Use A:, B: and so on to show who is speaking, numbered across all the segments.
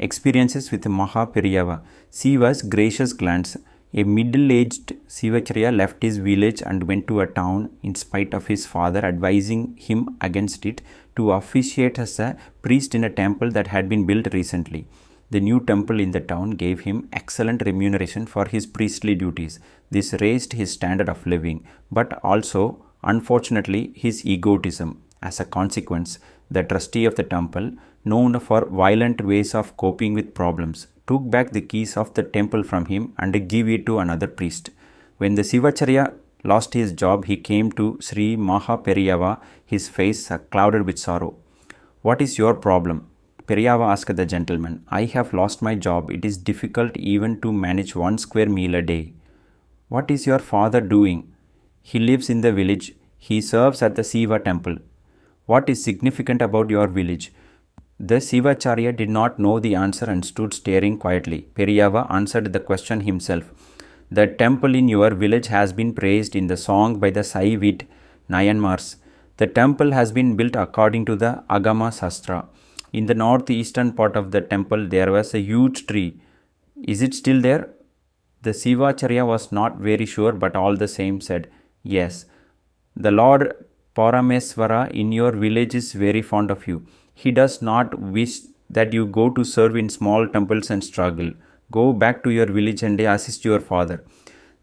A: Experiences with Maha Periyava. Siva's gracious glance. A middle-aged Sivacharya left his village and went to a town in spite of his father advising him against it to officiate as a priest in a temple that had been built recently. The new temple in the town gave him excellent remuneration for his priestly duties. This raised his standard of living, but also, unfortunately, his egotism. As a consequence, the trustee of the temple, known for violent ways of coping with problems, took back the keys of the temple from him and gave it to another priest. When the Sivacharya lost his job, he came to Sri Mahaperiyava, his face clouded with sorrow. What is your problem? Periyava asked the gentleman. I have lost my job. It is difficult even to manage 1 square meal a day. What is your father doing? He lives in the village. He serves at the Siva temple. What is significant about your village? The Sivacharya did not know the answer and stood staring quietly. Periyava answered the question himself. The temple in your village has been praised in the song by the Saivit Nayanmars. The temple has been built according to the Agama Sastra. In the northeastern part of the temple there was a huge tree. Is it still there? The Sivacharya was not very sure, but all the same said, Yes. The Lord Parameswara in your village is very fond of you. He does not wish that you go to serve in small temples and struggle. Go back to your village and assist your father.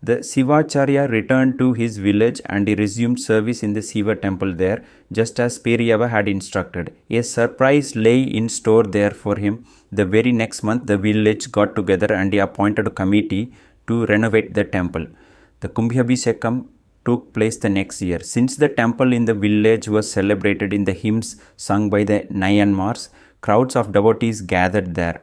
A: The Sivacharya returned to his village and he resumed service in the Siva temple there, just as Periyava had instructed. A surprise lay in store there for him. The very next month, the village got together and he appointed a committee to renovate the temple. The Kumbhabhishekam took place the next year. Since the temple in the village was celebrated in the hymns sung by the Nayanmars, crowds of devotees gathered there.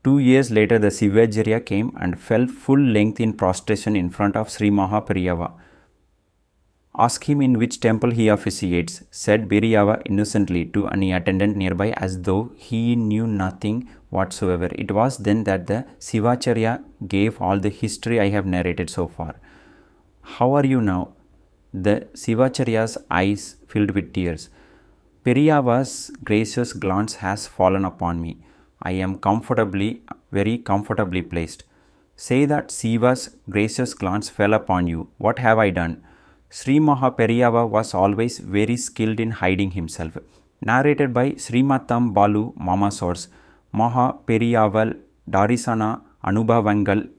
A: 2 years later, the Sivacharya came and fell full length in prostration in front of Sri Mahaperiyava. Ask him in which temple he officiates, said Periyava innocently to an attendant nearby as though he knew nothing whatsoever. It was then that the Sivacharya gave all the history I have narrated so far. How are you now? The Sivacharya's eyes filled with tears. Periyava's gracious glance has fallen upon me. I am very comfortably placed. Say that Siva's gracious glance fell upon you. What have I done? Sri Mahaperiyava was always very skilled in hiding himself. Narrated by Srimatam Balu Mama Source. Mahaperiyava Darisana Anubhavangal